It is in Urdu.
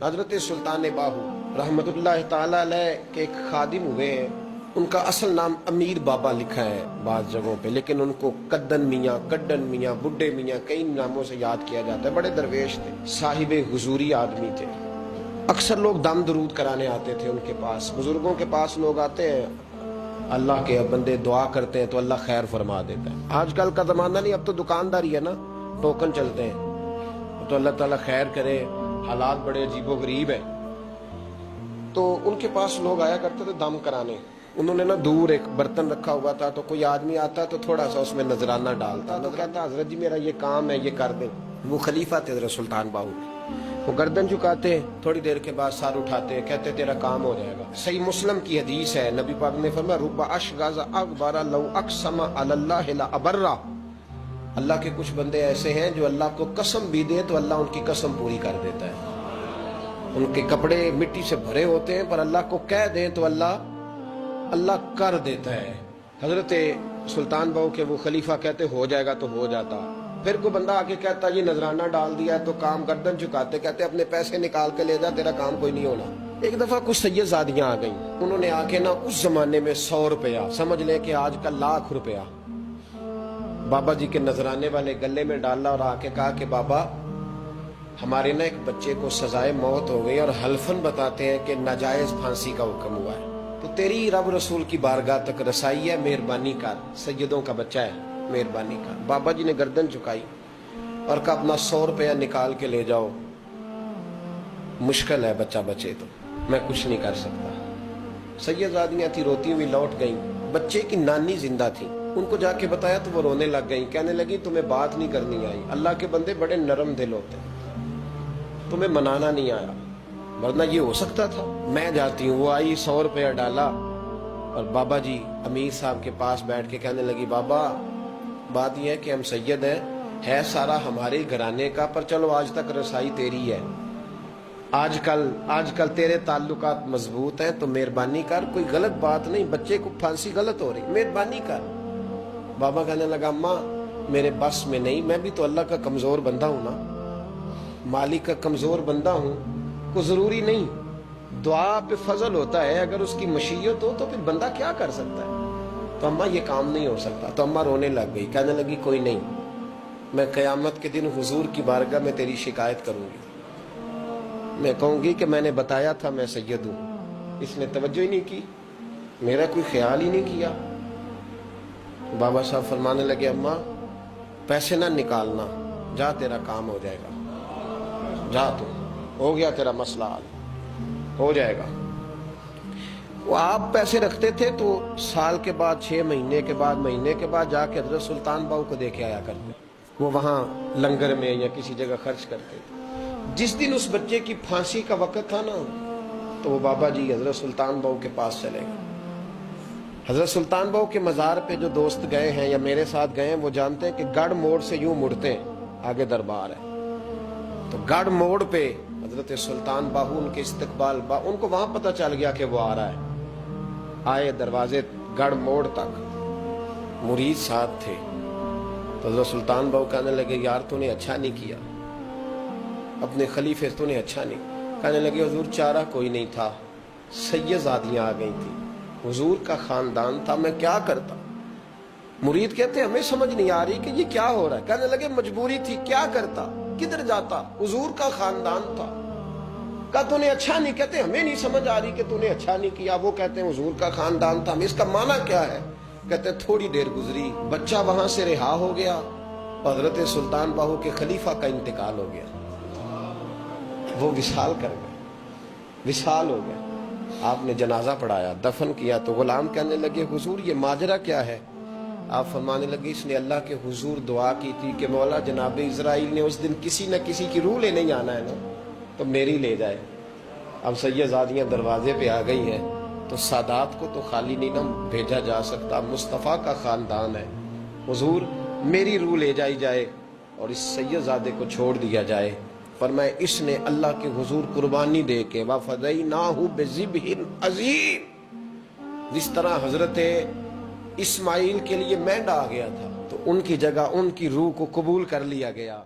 حضرت سلطان باہو رحمتullah تعالی علیہ کے ایک خادم ہوئے ہیں، ان کا اصل نام امیر بابا لکھا ہے بعض جگہوں پہ، لیکن ان کو کدن میاں، کڈن میاں، بڈھے میاں کئی ناموں سے یاد کیا جاتا ہے۔ بڑے درویش تھے، صاحب حضوری آدمی تھے۔ اکثر لوگ دم درود کرانے آتے تھے ان کے پاس۔ بزرگوں کے پاس لوگ آتے ہیں، اللہ کے بندے دعا کرتے ہیں تو اللہ خیر فرما دیتا ہے۔ آج کل کا زمانہ نہیں، اب تو دکانداری ہے نا، ٹوکن چلتے ہیں، تو اللہ تعالیٰ خیر کرے، حالات بڑے عجیب و غریب ہیں۔ تو ان کے پاس لوگ آیا کرتے تھے دم کرانے۔ انہوں نے نا دور ایک برتن رکھا ہوا تھا، تو کوئی آدمی آتا تو تھوڑا سا اس میں نذرانہ ڈالتا، تو کہتا حضرت جی میرا یہ کام ہے، یہ کر دیں۔ وہ خلیفہ تھے حضرت سلطان باہو، وہ گردن جھکاتے، تھوڑی دیر کے بعد سر اٹھاتے، کہتے تیرا کام ہو جائے گا۔ صحیح مسلم کی حدیث ہے، نبی پاک نے فرمایا رب اشغاز اکبر لو اقسم علی اللہ لابرہ۔ اللہ کے کچھ بندے ایسے ہیں جو اللہ کو قسم بھی دے تو اللہ ان کی قسم پوری کر دیتا ہے۔ ان کے کپڑے مٹی سے بھرے ہوتے ہیں، پر اللہ کو کہہ دیں تو اللہ کر دیتا ہے۔ حضرت سلطان باہو کے وہ خلیفہ کہتے ہو جائے گا تو ہو جاتا۔ پھر کوئی بندہ آگے کہتا یہ نذرانہ ڈال دیا ہے تو کام گردن جھکاتے، کہتے اپنے پیسے نکال کے لے جا، تیرا کام کوئی نہیں ہونا۔ ایک دفعہ کچھ سید زادیاں آ گئیں، انہوں نے آ کے نا اس زمانے میں 100 روپیہ، سمجھ لیں کہ آج کا لاکھ روپیہ، بابا جی کے نذرانے والے گلے میں ڈالا اور آ کے کہا کہ بابا ہمارے نا ایک بچے کو سزائے موت ہو گئی اور حلفاً بتاتے ہیں کہ ناجائز پھانسی کا حکم ہوا ہے، تو تیری رب رسول کی بارگاہ تک رسائی ہے، مہربانی کر، سیدوں کا بچہ ہے، مہربانی کر۔ بابا جی نے گردن جھکائی اور کہا اپنا 100 روپیہ نکال کے لے جاؤ، مشکل ہے بچہ بچے تو میں کچھ نہیں کر سکتا۔ سید زادیاں تھی، روتی ہوئی لوٹ گئیں۔ بچے کی نانی زندہ تھی، ان کو جا کے بتایا تو وہ رونے لگ گئیں، کہنے لگی تمہیں بات نہیں کرنی آئی، اللہ کے بندے بڑے نرم دل ہوتے ہیں، تمہیں منانا نہیں آیا، ورنہ یہ ہو سکتا تھا۔ میں جاتی ہوں۔ وہ آئی، 100 روپیہ ڈالا اور بابا جی امیر صاحب کے پاس بیٹھ کے کہنے لگی بابا بات یہ ہے کہ ہم سید ہیں، ہے سارا ہمارے گھرانے کا، پر چلو آج تک رسائی تیری ہے، آج کل تیرے تعلقات مضبوط ہیں تو مہربانی کر، کوئی غلط بات نہیں، بچے کو پھانسی غلط ہو رہی، مہربانی کر۔ بابا کہنے لگا اماں میرے بس میں نہیں، میں بھی تو اللہ کا کمزور بندہ ہوں نا، مالک کا کمزور بندہ ہوں، کو ضروری نہیں، دعا پہ فضل ہوتا ہے، اگر اس کی مشیت ہو تو پھر بندہ کیا کر سکتا ہے، تو اماں یہ کام نہیں ہو سکتا۔ تو اماں رونے لگ گئی، کہنے لگی کوئی نہیں، میں قیامت کے دن حضور کی بارگاہ میں تیری شکایت کروں گی، میں کہوں گی کہ میں نے بتایا تھا میں سید ہوں، اس نے توجہ ہی نہیں کی، میرا کوئی خیال ہی نہیں کیا۔ بابا صاحب فرمانے لگے اماں پیسے نہ نکالنا، جا تیرا کام ہو جائے گا، جا تو ہو گیا تیرا مسئلہ حل ہو جائے گا۔ وہ آپ پیسے رکھتے تھے تو سال کے بعد، 6 مہینے کے بعد، مہینے کے بعد جا کے حضرت سلطان باہو کو دے کے آیا کرتے، وہ وہاں لنگر میں یا کسی جگہ خرچ کرتے تھے۔ جس دن اس بچے کی پھانسی کا وقت تھا نا، تو وہ بابا جی حضرت سلطان باہو کے پاس چلے گئے۔ حضرت سلطان باہو کے مزار پہ جو دوست گئے ہیں یا میرے ساتھ گئے ہیں وہ جانتے ہیں کہ گڑھ موڑ سے یوں مڑتے ہیں، آگے دربار ہے، تو گڑھ موڑ پہ حضرت سلطان باہو ان کے استقبال، ان کو وہاں پتہ چل گیا کہ وہ آ رہا ہے، آئے دروازے گڑھ موڑ تک، مرید ساتھ تھے، تو حضرت سلطان باہو کہنے لگے یار تو نے اچھا نہیں کیا، اپنے خلیفے تو نے اچھا نہیں۔ کہنے لگے حضور چارہ کوئی نہیں تھا، سید زادیاں آ گئی تھی، حضور کا خاندان تھا، میں کیا کرتا۔ مرید کہتے ہمیں سمجھ نہیں آ رہی کہ یہ کیا ہو رہا ہے۔ کہنے لگے مجبوری تھی، کیا کرتا، کدھر جاتا، حضور کا خاندان تھا۔ کہا تو نے اچھا نہیں، کہتے ہمیں نہیں سمجھ آ رہی کہ تو نے اچھا نہیں کیا۔ وہ کہتے ہیں حضور کا خاندان تھا، اس کا معنی کیا ہے؟ کہتے ہیں تھوڑی دیر گزری، بچہ وہاں سے رہا ہو گیا، حضرت سلطان باہو کے خلیفہ کا انتقال ہو گیا، وہ وصال کر گئے، وصال ہو گئے۔ آپ نے جنازہ پڑھایا، دفن کیا، تو غلام کہنے لگے حضور یہ ماجرا کیا ہے؟ آپ فرمانے لگے اس نے اللہ کے حضور دعا کی تھی کہ مولا جناب اسرائیل نے اس دن کسی نہ کسی کی روح لینے جانا ہے نا، تو میری لے جائے۔ اب سید زادیاں دروازے پہ آ گئی ہیں، تو سادات کو تو خالی نہیں نہ بھیجا جا سکتا، مصطفیٰ کا خاندان ہے، حضور میری روح لے جائی جائے اور اس سید زادے کو چھوڑ دیا جائے۔ فرمایا اس نے اللہ کے حضور قربانی دے کے وَفَدَيْنَاهُ بِذِبْحٍ عَظِيمٍ، جس طرح حضرت اسماعیل کے لیے مینڈا آ گیا تھا، تو ان کی جگہ ان کی روح کو قبول کر لیا گیا۔